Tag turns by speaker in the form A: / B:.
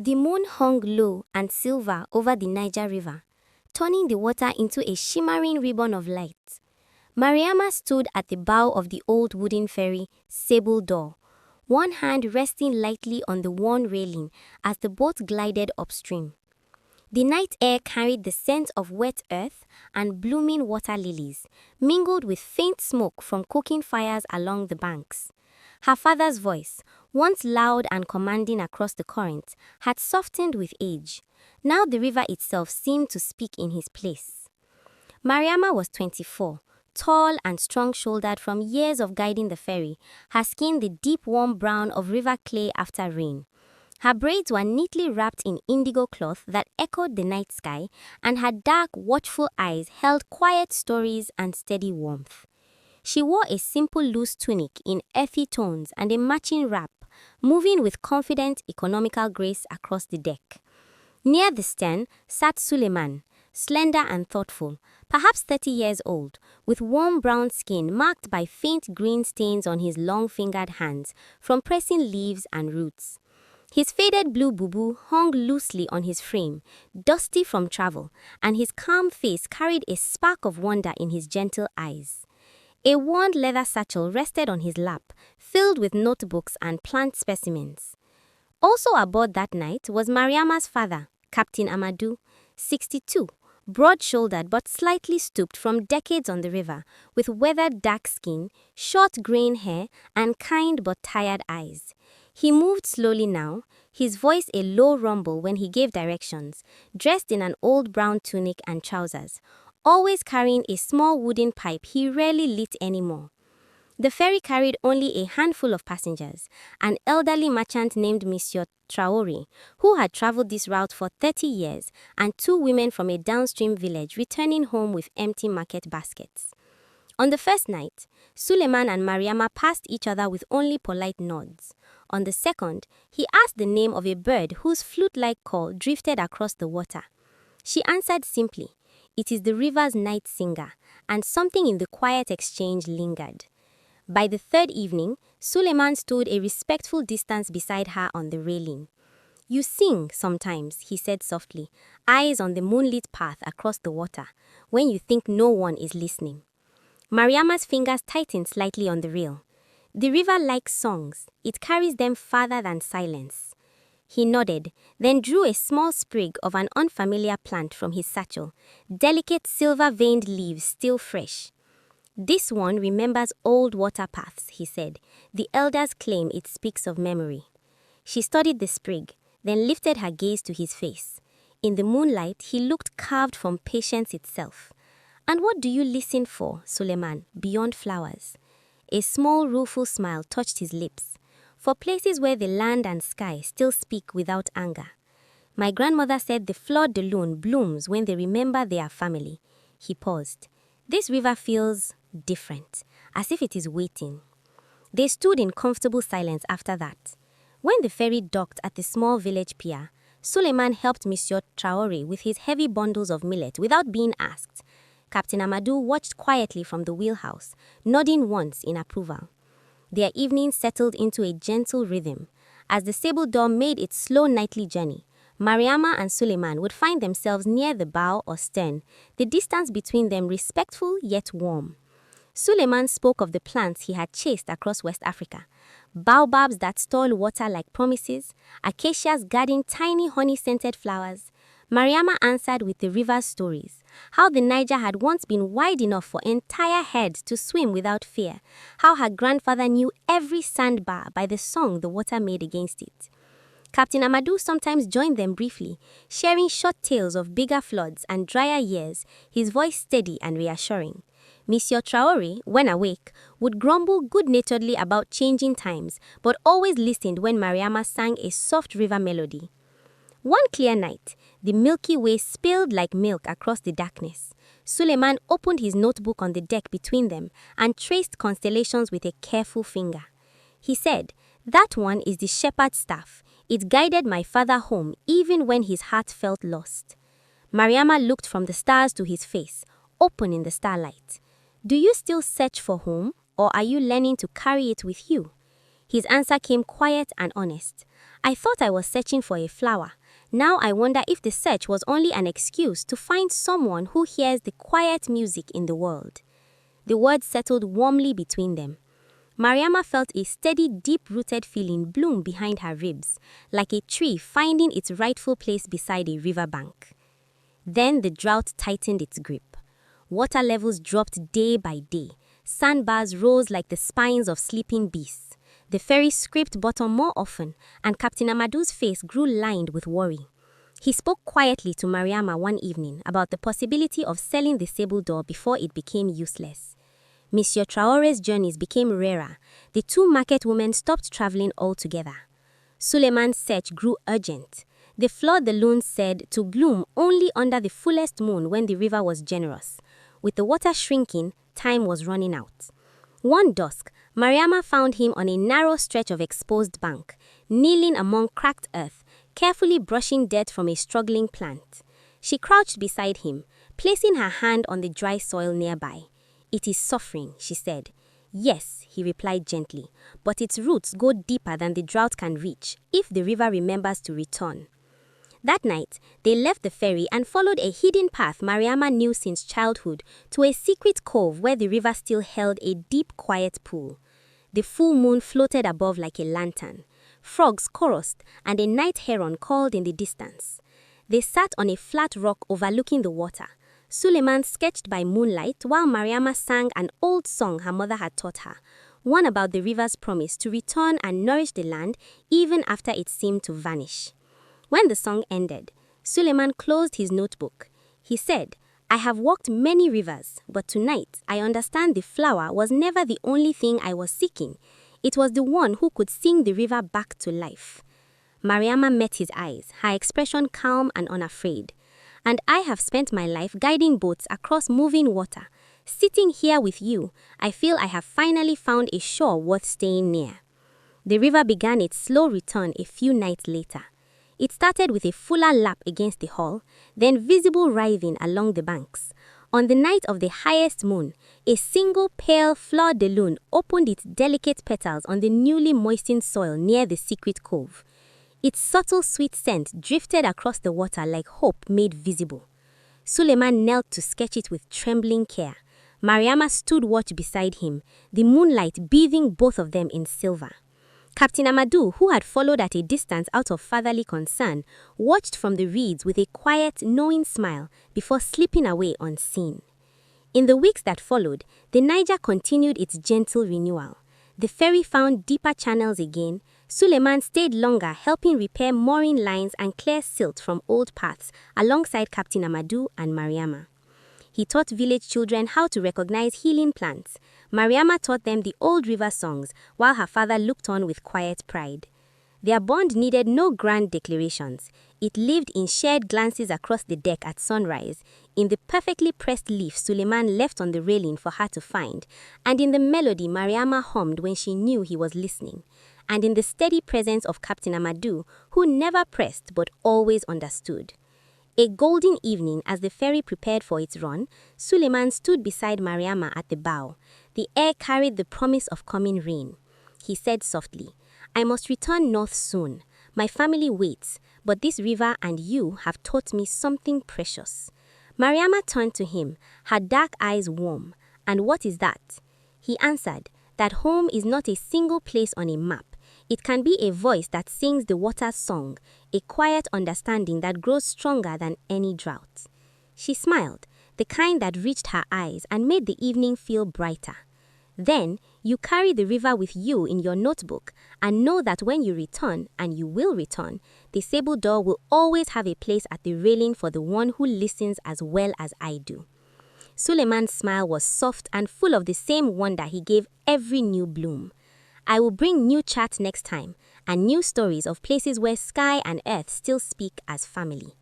A: The moon hung low and silver over the Niger River, turning the water into a shimmering ribbon of light. Mariama stood at the bow of the old wooden ferry, Sable Door, one hand resting lightly on the worn railing as the boat glided upstream. The night air carried the scent of wet earth and blooming water lilies, mingled with faint smoke from cooking fires along the banks. Her father's voice, once loud and commanding across the current, had softened with age. Now the river itself seemed to speak in his place. Mariama was 24, tall and strong-shouldered from years of guiding the ferry, her skin the deep warm brown of river clay after rain. Her braids were neatly wrapped in indigo cloth that echoed the night sky, and her dark, watchful eyes held quiet stories and steady warmth. She wore a simple loose tunic in earthy tones and a matching wrap, moving with confident, economical grace across the deck. Near the stern sat Suleiman, slender and thoughtful, perhaps 30 years old, with warm brown skin marked by faint green stains on his long-fingered hands from pressing leaves and roots. His faded blue bubu hung loosely on his frame, dusty from travel, and his calm face carried a spark of wonder in his gentle eyes. A worn leather satchel rested on his lap, filled with notebooks and plant specimens. Also aboard that night was Mariama's father, Captain Amadou, 62, broad-shouldered but slightly stooped from decades on the river, with weathered dark skin, short graying hair, and kind but tired eyes. He moved slowly now, his voice a low rumble when he gave directions, dressed in an old brown tunic and trousers, always carrying a small wooden pipe he rarely lit anymore. The ferry carried only a handful of passengers, an elderly merchant named Monsieur Traoré, who had traveled this route for 30 years, and 2 women from a downstream village returning home with empty market baskets. On the first night, Suleiman and Mariama passed each other with only polite nods. On the second, he asked the name of a bird whose flute-like call drifted across the water. She answered simply, "It is the river's night singer," and something in the quiet exchange lingered. By the third evening, Suleiman stood a respectful distance beside her on the railing. "You sing sometimes," he said softly, eyes on the moonlit path across the water, "when you think no one is listening." Mariama's fingers tightened slightly on the rail. "The river likes songs. It carries them farther than silence." He nodded, then drew a small sprig of an unfamiliar plant from his satchel, delicate silver-veined leaves still fresh. "This one remembers old water paths," he said. "The elders claim it speaks of memory." She studied the sprig, then lifted her gaze to his face. In the moonlight, he looked carved from patience itself. "And what do you listen for, Suleiman, beyond flowers?" A small, rueful smile touched his lips. "For places where the land and sky still speak without anger. My grandmother said the fleur de lune blooms when they remember their family." He paused. "This river feels different, as if it is waiting." They stood in comfortable silence after that. When the ferry docked at the small village pier, Suleiman helped Monsieur Traoré with his heavy bundles of millet without being asked. Captain Amadou watched quietly from the wheelhouse, nodding once in approval. Their evening settled into a gentle rhythm. As the Sable Door made its slow nightly journey, Mariama and Suleiman would find themselves near the bow or stern, the distance between them respectful yet warm. Suleiman spoke of the plants he had chased across West Africa, baobabs that stole water like promises, acacias guarding tiny honey-scented flowers. Mariama answered with the river's stories, how the Niger had once been wide enough for entire herds to swim without fear, how her grandfather knew every sandbar by the song the water made against it. Captain Amadou sometimes joined them briefly, sharing short tales of bigger floods and drier years, his voice steady and reassuring. Monsieur Traoré, when awake, would grumble good-naturedly about changing times, but always listened when Mariama sang a soft river melody. One clear night, the Milky Way spilled like milk across the darkness. Suleiman opened his notebook on the deck between them and traced constellations with a careful finger. He said, "That one is the shepherd's staff. It guided my father home even when his heart felt lost." Mariama looked from the stars to his face, open in the starlight. "Do you still search for home, or are you learning to carry it with you?" His answer came quiet and honest. I thought I was searching for a flower. Now I wonder if the search was only an excuse to find someone who hears the quiet music in the world. The words settled warmly between them. Mariama felt a steady, deep-rooted feeling bloom behind her ribs, like a tree finding its rightful place beside a riverbank. Then the drought tightened its grip. Water levels dropped day by day. Sandbars rose like the spines of sleeping beasts. The ferry scraped bottom more often, and Captain Amadu's face grew lined with worry. He spoke quietly to Mariama one evening about the possibility of selling the sable door before it became useless. Monsieur Traore's journeys became rarer. The two market women stopped traveling altogether. Suleiman's search grew urgent. The fleur-de-lune said to bloom only under the fullest moon when the river was generous. With the water shrinking, time was running out. One dusk, Mariama found him on a narrow stretch of exposed bank, kneeling among cracked earth, carefully brushing dirt from a struggling plant. She crouched beside him, placing her hand on the dry soil nearby. "It is suffering," she said. "Yes," he replied gently, "but its roots go deeper than the drought can reach if the river remembers to return." That night, they left the ferry and followed a hidden path Mariama knew since childhood to a secret cove where the river still held a deep, quiet pool. The full moon floated above like a lantern. Frogs chorused and a night heron called in the distance. They sat on a flat rock overlooking the water. Suleiman sketched by moonlight while Mariama sang an old song her mother had taught her, one about the river's promise to return and nourish the land even after it seemed to vanish. When the song ended, Suleiman closed his notebook. He said, "I have walked many rivers, but tonight I understand the flower was never the only thing I was seeking. It was the one who could sing the river back to life." Mariama met his eyes, her expression calm and unafraid. "And I have spent my life guiding boats across moving water. Sitting here with you, I feel I have finally found a shore worth staying near." The river began its slow return a few nights later. It started with a fuller lap against the hull, then visible writhing along the banks. On the night of the highest moon, a single pale fleur-de-lune opened its delicate petals on the newly moistened soil near the Secret Cove. Its subtle sweet scent drifted across the water like hope made visible. Suleiman knelt to sketch it with trembling care. Mariama stood watch beside him, the moonlight bathing both of them in silver. Captain Amadu, who had followed at a distance out of fatherly concern, watched from the reeds with a quiet, knowing smile before slipping away unseen. In the weeks that followed, the Niger continued its gentle renewal. The ferry found deeper channels again. Suleiman stayed longer, helping repair mooring lines and clear silt from old paths alongside Captain Amadu and Mariama. He taught village children how to recognize healing plants. Mariama taught them the old river songs, while her father looked on with quiet pride. Their bond needed no grand declarations. It lived in shared glances across the deck at sunrise, in the perfectly pressed leaf Suleiman left on the railing for her to find, and in the melody Mariama hummed when she knew he was listening, and in the steady presence of Captain Amadu, who never pressed but always understood. A golden evening as the ferry prepared for its run, Suleiman stood beside Mariama at the bow. The air carried the promise of coming rain. He said softly, "I must return north soon. My family waits, but this river and you have taught me something precious." Mariama turned to him, her dark eyes warm. "And what is that?" He answered that home is not a single place on a map. It can be a voice that sings the water's song, a quiet understanding that grows stronger than any drought. She smiled, the kind that reached her eyes and made the evening feel brighter. "Then you carry the river with you in your notebook and know that when you return, and you will return, the sable door will always have a place at the railing for the one who listens as well as I do." Suleiman's smile was soft and full of the same wonder he gave every new bloom. I will bring new chat next time and new stories of places where sky and earth still speak as family.